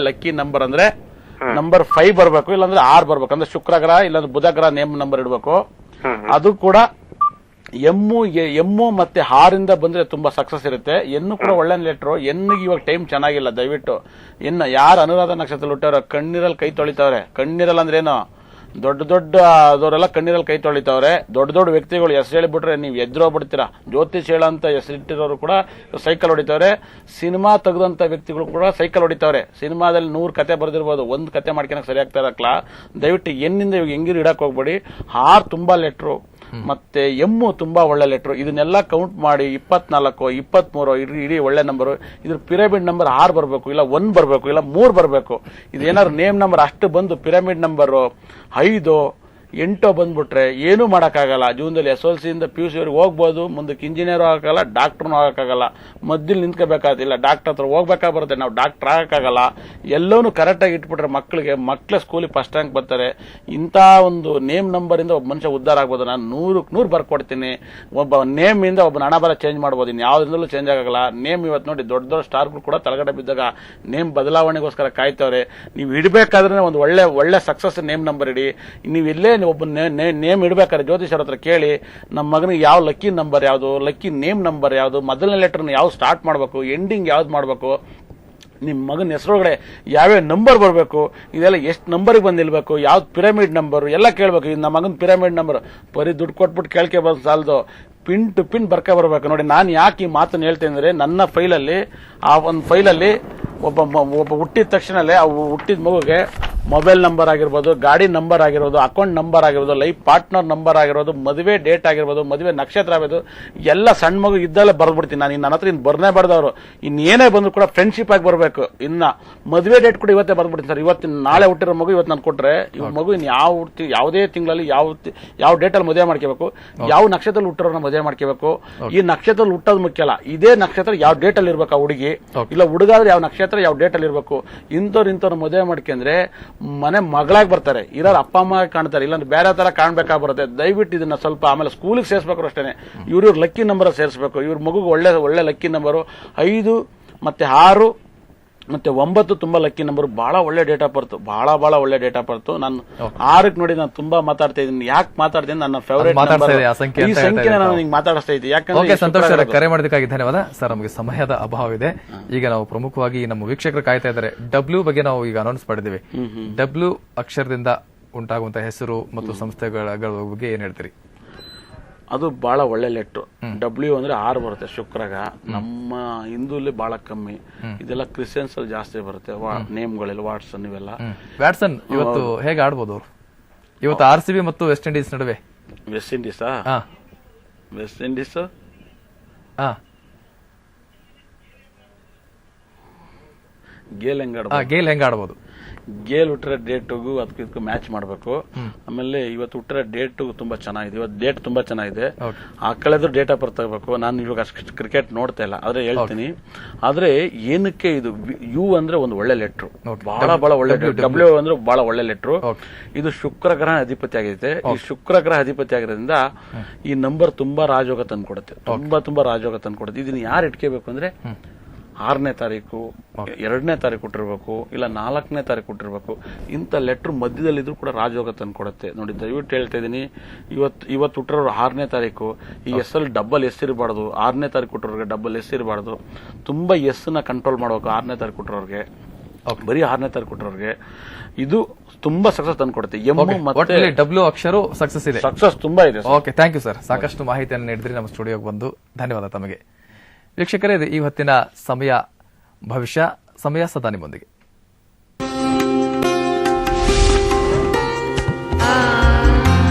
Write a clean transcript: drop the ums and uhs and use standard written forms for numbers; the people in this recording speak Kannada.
ಲಕ್ಕಿ ನಂಬರ್ ಅಂದ್ರೆ ನಂಬರ್ 5 ಬರ್ಬೇಕು, ಇಲ್ಲಾಂದ್ರೆ 6 ಬರ್ಬೇಕು. ಅಂದ್ರೆ ಶುಕ್ರ ಗ್ರಹ ಇಲ್ಲಾಂದ್ರೆ ಬುಧ ಗ್ರಹ ನೇಮ್ ನಂಬರ್ ಇಡಬೇಕು. ಅದು ಕೂಡ ಎಮ್ಮು ಮತ್ತೆ ಹಾರಿಂದ ಬಂದ್ರೆ ತುಂಬಾ ಸಕ್ಸಸ್ ಇರುತ್ತೆ. ಎನ್ನು ಕೂಡ ಒಳ್ಳೆ ಲೆಟ್ರು. ಎನ್ನಿಗೆ ಇವಾಗ ಟೈಮ್ ಚೆನ್ನಾಗಿಲ್ಲ. ದಯವಿಟ್ಟು ಎನ್ನ ಯಾರು ಅನುರಾಧ ನಕ್ಷತ್ರದಲ್ಲಿ ಹುಟ್ಟವ್ರ ಕಣ್ಣೀರಲ್ಲಿ ಕೈ ತೊಳಿತಾವ್ರೆ. ಕಣ್ಣೀರಲ್ಲಿ ಅಂದ್ರೆ ಏನು, ದೊಡ್ಡ ಅದವರೆಲ್ಲ ಕಣ್ಣೀರಲ್ಲಿ ಕೈ ತೊಳಿತಾವ್ರೆ. ದೊಡ್ಡ ವ್ಯಕ್ತಿಗಳು ಹೆಸರು ಹೇಳಿಬಿಟ್ರೆ ನೀವು ಎದ್ರೋಗ್ಬಿಡ್ತೀರಾ. ಜ್ಯೋತಿಷ್ ಹೇಳ ಅಂತ ಹೆಸರಿಟ್ಟಿರೋರು ಕೂಡ ಸೈಕಲ್ ಹೊಡಿತಾವ್ರೆ. ಸಿನಿಮಾ ತೆಗೆದಂತ ವ್ಯಕ್ತಿಗಳು ಕೂಡ ಸೈಕಲ್ ಹೊಡಿತಾವ್ರೆ. ಸಿನಿಮಾದಲ್ಲಿ 100 ಕತೆ ಬರೆದಿರ್ಬೋದು, ಒಂದು ಕತೆ ಮಾಡ್ಕೊಳಕ್ ಸರಿ ಆಗ್ತಾ ಇರಕ್ಲ. ದಯವಿಟ್ಟು ಎನ್ನಿಂದ ಇವಾಗ ಹೆಂಗಿರು ಇಡಕ್ ಹೋಗ್ಬೇಡಿ. ಹಾರ್ ತುಂಬಾ ಲೆಟ್ರು ಮತ್ತೆ ಎಮ್ಮು ತುಂಬಾ ಒಳ್ಳೆ ಲೆಟ್ರು. ಇದನ್ನೆಲ್ಲ ಕೌಂಟ್ ಮಾಡಿ 24, 23 ಇಡೀ ಒಳ್ಳೆ ನಂಬರ್. ಇದ್ರ ಪಿರಮಿಡ್ ನಂಬರ್ 6 ಬರಬೇಕು, ಇಲ್ಲ 1 ಬರಬೇಕು, ಇಲ್ಲ 3 ಬರಬೇಕು. ಇದೇನಾದ್ರು ನೇಮ್ ನಂಬರ್ ಅಷ್ಟು ಬಂದು ಪಿರಮಿಡ್ ನಂಬರ್ 5, 8 ಬಂದ್ಬಿಟ್ರೆ ಏನೂ ಮಾಡಕ್ಕಾಗಲ್ಲ. ಜೀವನದಲ್ಲಿ SLC ಇಂದ PUC ವರೆಗೆ ಹೋಗ್ಬೋದು, ಮುಂದಕ್ಕೆ ಇಂಜಿನಿಯರ್ ಆಗಕ್ಕಾಗಲ್ಲ, ಡಾಕ್ಟರ್ನೂ ಆಗಕ್ಕಾಗಲ್ಲ. ಮಧ್ಯದಲ್ಲಿ ನಿಂತ್ಕೋಬೇಕಾದಿಲ್ಲ, ಡಾಕ್ಟರ್ ಹತ್ರ ಹೋಗ್ಬೇಕಾ ಬರುತ್ತೆ. ನಾವು ಡಾಕ್ಟರ್ ಆಗಕ್ಕಾಗಲ್ಲ. ಎಲ್ಲವನ್ನೂ ಕರೆಕ್ಟಾಗಿ ಇಟ್ಬಿಟ್ರೆ ಮಕ್ಕಳ ಸ್ಕೂಲಿಗೆ ಫಸ್ಟ್ ರ್ಯಾಂಕ್ ಬರ್ತಾರೆ. ಇಂಥ ಒಂದು ನೇಮ್ ನಂಬರ್ ಇಂದ ಒಬ್ಬ ಮನುಷ್ಯ ಉದ್ಧಾರ ಆಗ್ಬೋದು. ನಾನು 100ಕ್ಕೆ 100 ಬರ್ಕೊಡ್ತೀನಿ. ಒಬ್ಬ ನೇಮ್ ಇಂದ ಒಬ್ಬ ಹಣ ಬರ ಚೇಂಜ್ ಮಾಡ್ಬೋದು. ಇನ್ನು ಯಾವ್ದ್ರಿಂದಲೂ ಚೇಂಜ್ ಆಗಲ್ಲ. ನೇಮ್ ಇವತ್ತು ನೋಡಿ ದೊಡ್ಡ ಸ್ಟಾರ್ಗಳು ಕೂಡ ತಳಗಡೆ ಬಿದ್ದಾಗ ನೇಮ್ ಬದಲಾವಣೆಗೋಸ್ಕರ ಕಾಯ್ತವ್ರೆ. ನೀವು ಇಡಬೇಕಾದ್ರೆ ಒಂದು ಒಳ್ಳೆ ಸಕ್ಸಸ್ ನೇಮ್ ನಂಬರ್ ಇಡಿ. ನೀವು ಎಲ್ಲೇ ಒಬ್ಬ ನೇಮ್ ಇಡಬೇಕಾದ್ರೆ ಜ್ಯೋತಿಷರ ಹತ್ರ ಕೇಳಿ, ನಮ್ಮ ಮಗನಿಗೆ ಯಾವ ಲಕ್ಕಿ ನಂಬರ್ ಯಾವುದು, ಲಕ್ಕಿ ನೇಮ್ ನಂಬರ್ ಯಾವುದು, ಮೊದಲನೇ ಲೆಟರ್ನ ಯಾವ್ದು ಸ್ಟಾರ್ಟ್ ಮಾಡಬೇಕು, ಎಂಡಿಂಗ್ ಯಾವ್ದು ಮಾಡಬೇಕು, ನಿಮ್ಮ ಮಗನ ಹೆಸರೊಳಗಡೆ ಯಾವ್ಯಾವ ನಂಬರ್ ಬರಬೇಕು, ಇದೆಲ್ಲ ಎಷ್ಟು ನಂಬರ್ಗೆ ಬಂದು ನಿಲ್ಬೇಕು, ಯಾವ್ದು ಪಿರಮಿಡ್ ನಂಬರ್ ಎಲ್ಲ ಕೇಳಬೇಕು. ಇದು ನಮ್ಮ ಮಗನ ಪಿರಮಿಡ್ ನಂಬರ್ ಬರೀ ದುಡ್ಡು ಕೊಟ್ಬಿಟ್ಟು ಕೇಳ್ಕೆ ಬಂದು ಸಾಲದು, ಪಿನ್ ಟು ಪಿನ್ ಬರ್ಕ ಬರಬೇಕು. ನೋಡಿ, ನಾನು ಯಾಕೆ ಈ ಮಾತನ್ನು ಹೇಳ್ತೇನೆ ಅಂದ್ರೆ, ನನ್ನ ಫೈಲಲ್ಲಿ ಆ ಒಂದು ಫೈಲಲ್ಲಿ ಒಬ್ಬ ಹುಟ್ಟಿದ ತಕ್ಷಣಲ್ಲೇ ಆ ಹುಟ್ಟಿದ ಮಗುಗೆ ಮೊಬೈಲ್ ನಂಬರ್ ಆಗಿರ್ಬೋದು, ಗಾಡಿ ನಂಬರ್ ಆಗಿರ್ಬೋದು, ಅಕೌಂಟ್ ನಂಬರ್ ಆಗಿರ್ಬೋದು, ಲೈಫ್ ಪಾರ್ಟ್ನರ್ ನಂಬರ್ ಆಗಿರ್ಬೋದು, ಮದುವೆ ಡೇಟ್ ಆಗಿರ್ಬೋದು, ಮದುವೆ ನಕ್ಷತ್ರ ಆಗಿರ್ಬೋದು, ಎಲ್ಲ ಸಣ್ಣ ಮಗು ಇದ್ದಲ್ಲೇ ಬರ್ಬಿಡ್ತೀನಿ ನಾನು. ನನ್ನ ಹತ್ರ ಇನ್ನು ಬರ್ನೇ ಬರ್ದವರು ಇನ್ನೇನೇ ಬಂದ್ರು ಕೂಡ ಫ್ರೆಂಡ್ಶಿಪ್ ಆಗಿ ಬರಬೇಕು. ಇನ್ನ ಮದುವೆ ಡೇಟ್ ಕೂಡ ಇವತ್ತೇ ಬರ್ಬಿಡ್ತೀನಿ ಸರ್. ನಾಳೆ ಹುಟ್ಟಿರೋ ಮಗು ಇವತ್ತು ನಾನು ಕೊಟ್ರೆ, ಇವ್ ಮಗು ಇನ್ನು ಯಾವುದೇ ತಿಂಗಳಲ್ಲಿ ಯಾವ ಡೇಟಲ್ಲಿ ಮದುವೆ ಮಾಡ್ಕೋಬೇಕು, ಯಾವ ನಕ್ಷತ್ರದಲ್ಲಿ ಹುಟ್ಟಿರೋನ ಮದುವೆ ಮಾಡ್ಕೋಬೇಕು. ಈ ನಕ್ಷತ್ರದಲ್ಲಿ ಹುಟ್ಟೋದು ಮುಖ್ಯ ಅಲ್ಲ, ಇದೇ ನಕ್ಷತ್ರ ಯಾವ ಡೇಟಲ್ಲಿ ಇರ್ಬೇಕು ಆ ಹುಡುಗಿ, ಇಲ್ಲ ಹುಡುಗಾದ್ರೆ ಯಾವ ನಕ್ಷತ್ರ ಯಾವ ಡೇಟಲ್ಲಿ ಇರಬೇಕು. ಇಂಥವ್ರು ಮದುವೆ ಮಾಡ್ಕೊಂಡ್ರೆ ಮನೆ ಮಗಳಾಗಿ ಬರ್ತಾರೆ. ಇರೋರು ಅಪ್ಪ ಅಮ್ಮ ಕಾಣ್ತಾರೆ, ಇಲ್ಲಾಂದ್ರೆ ಬೇರೆ ತರ ಕಾಣ್ಬೇಕಾಗಿ ಬರುತ್ತೆ. ದಯವಿಟ್ಟು ಇದನ್ನ ಸ್ವಲ್ಪ ಆಮೇಲೆ ಸ್ಕೂಲಿಗೆ ಸೇರಿಸಬೇಕು ಅಷ್ಟೇ. ಇವ್ರ ಲಕ್ಕಿ ನಂಬರ್ ಸೇರಿಸಬೇಕು. ಇವ್ರ ಮಗುಗೆ ಒಳ್ಳೆ ಲಕ್ಕಿ ನಂಬರು 5 ಮತ್ತೆ 6 ಮತ್ತೆ 9 ತುಂಬಾ ಲಕ್ಕಿ ನಂಬರ್. ಬಹಳ ಒಳ್ಳೆ ಡೇಟ್ ಆಫ್ ಬರ್ತು, ಬಹಳ ಒಳ್ಳೆ ಡೇಟ್ ಆಫ್ ಬರ್ತು. ನಾನು 6ಕ್ಕೆ ನೋಡಿ ನಾನು ತುಂಬಾ ಮಾತಾಡ್ತಾ ಇದ್ದೀನಿ. ಯಾಕೆ ಮಾತಾಡ್ತೀನಿ, ನನ್ನ ಫೇವರೇಟ್ ಈ ಸಂಖ್ಯೆ ನಾನು ನಿಮ್ಗೆ ಮಾತಾಡಿಸ್ತಾ ಇದ್ದೀನಿ. ಯಾಕಂದ್ರೆ ಸಂತೋಷ ಸರ್, ಕರೆ ಮಾಡೋದಕ್ಕಾಗಿ ಧನ್ಯವಾದ ಸರ್. ನಮಗೆ ಸಮಯದ ಅಭಾವ ಇದೆ. ಈಗ ನಾವು ಪ್ರಮುಖವಾಗಿ ನಮ್ಮ ವೀಕ್ಷಕರು ಕಾಯ್ತಾ ಇದ್ದಾರೆ. ಡಬ್ಲ್ಯೂ ಬಗ್ಗೆ ನಾವು ಈಗ ಅನೌನ್ಸ್ ಮಾಡಿದ್ದೀವಿ. ಡಬ್ಲ್ಯೂ ಅಕ್ಷರದಿಂದ ಉಂಟಾಗುವಂತಹ ಹೆಸರು ಮತ್ತು ಸಂಸ್ಥೆಗಳ ಬಗ್ಗೆ ಏನ್ ಹೇಳ್ತೀರಿ? ಅದು ಬಹಳ ಒಳ್ಳೆ ಲೆಟ್ರು. ಡಬ್ಲ್ಯೂ ಅಂದ್ರೆ 6 ಬರುತ್ತೆ. ಶುಕ್ರಗ ನಮ್ಮ ಹಿಂದೂಲಿ ಬಹಳ ಕಮ್ಮಿ. ಇದೆಲ್ಲ ಕ್ರಿಶ್ಚಿಯನ್ಸ್ ಅಲ್ಲಿ ಜಾಸ್ತಿ ಬರುತ್ತೆ. ನೇಮ್ಗಳೆಲ್ಲ ವಾಟ್ಸನ್ ಇವೆಲ್ಲ. ವ್ಯಾಟ್ಸನ್ ಇವತ್ತು ಹೇಗೆ ಆಡ್ಬೋದು ಅವರು? ಇವತ್ತು RCB ಮತ್ತು ವೆಸ್ಟ್ ಇಂಡೀಸ್ ನಡುವೆ. ವೆಸ್ಟ್ ಇಂಡೀಸ್ ಗೇಲ್ ಹೆಂಗ್ ಆಡ್ಬೋದು? ಗೇಲ್ ಹುಟ್ಟಿರೋ ಡೇಟ್ಗೂ ಅದಕ್ಕೆ ಮ್ಯಾಚ್ ಮಾಡಬೇಕು. ಆಮೇಲೆ ಇವತ್ತು ಹುಟ್ಟಿರೋ ಡೇಟ್ ತುಂಬಾ ಚೆನ್ನಾಗಿದೆ. ಇವತ್ತು ಡೇಟ್ ತುಂಬಾ ಚೆನ್ನಾಗಿದೆ. ಆ ಕಳೆದ್ರು ಡೇಟ್ ಆಫ್ ಬರ್ತ್ ಆಗಬೇಕು. ನಾನು ಇವಾಗ ಅಷ್ಟು ಕ್ರಿಕೆಟ್ ನೋಡ್ತಾ ಇಲ್ಲ, ಆದ್ರೆ ಹೇಳ್ತೀನಿ. ಆದ್ರೆ ಏನಕ್ಕೆ ಇದು ಯು ಅಂದ್ರೆ ಒಂದು ಒಳ್ಳೆ ಲೆಟ್ರು, ಬಹಳ ಒಳ್ಳೆ. ಡಬ್ಲ್ಯೂ ಅಂದ್ರೆ ಬಹಳ ಒಳ್ಳೆ ಲೆಟ್ರು. ಇದು ಶುಕ್ರ ಗ್ರಹ ಅಧಿಪತಿ ಆಗಿದೆ. ಈ ಶುಕ್ರ ಗ್ರಹ ಅಧಿಪತಿ ಆಗಿರೋದ್ರಿಂದ ಈ ನಂಬರ್ ತುಂಬಾ ರಾಜಯೋಗ ತಂದ್ಕೊಡುತ್ತೆ. ತುಂಬಾ ರಾಜಯೋಗ ತಂದ್ಕೊಡುತ್ತೆ. ಇದನ್ನ ಯಾರು ಇಟ್ಕೋಬೇಕು ಅಂದ್ರೆ 6ನೇ ತಾರೀಕು, 2ನೇ ತಾರೀಕು ಹುಟ್ಟಿರ್ಬೇಕು, ಇಲ್ಲ 4ನೇ ತಾರೀಕು ಹುಟ್ಟಿರ್ಬೇಕು. ಇಂಥ ಲೆಟ್ರ್ ಮಧ್ಯದಲ್ಲಿದ್ರು ಕೂಡ ರಾಜಯೋಗ ತಂದ್ಕೊಡುತ್ತೆ. ನೋಡಿ, ದಯವಿಟ್ಟು ಹೇಳ್ತಾ ಇದೀನಿ, ಇವತ್ತು ಹುಟ್ಟಿರೋರು 6ನೇ ತಾರೀಕು. ಈ ಎಸ್ ಡಬಲ್ ಎಸ್ ಇರಬಾರ್ದು. 6ನೇ ತಾರೀಕು ಹುಟ್ಟಿರೋರಿಗೆ ಡಬಲ್ ಎಸ್ ಇರಬಾರ್ದು. ತುಂಬಾ ಎಸ್ ನ ಕಂಟ್ರೋಲ್ ಮಾಡಬೇಕು 6ನೇ ತಾರೀಕು ಹುಟ್ಟಿರೋರಿಗೆ. ಬರೀ 6ನೇ ತಾರೀಕು ಹುಟ್ಟಿರೋರಿಗೆ ಇದು ತುಂಬಾ ಸಕ್ಸಸ್ ತಂದ್ಕೊಡುತ್ತೆ. ಮತ್ತೆ ಡಬ್ಲ್ಯೂ ಅಕ್ಷರ ಸಕ್ಸಸ್ ಇದೆ, ಸಕ್ಸಸ್ ತುಂಬಾ ಇದೆ. Okay, thank you sir. ಸಾಕಷ್ಟು ಮಾಹಿತಿಯನ್ನು ನೀಡಿದ್ರಿ ನಮ್ಮ ಸ್ಟುಡಿಯೋಗೆ ಬಂದು. ಧನ್ಯವಾದ ತಮಗೆ. ವೀಕ್ಷಕರೇ, ಈ ಹೊತ್ತಿನ ಸಮಯ ಭವಿಷ್ಯ ಸಮಯ ಸದಾ ನಿಮ್ಮೊಂದಿಗೆ.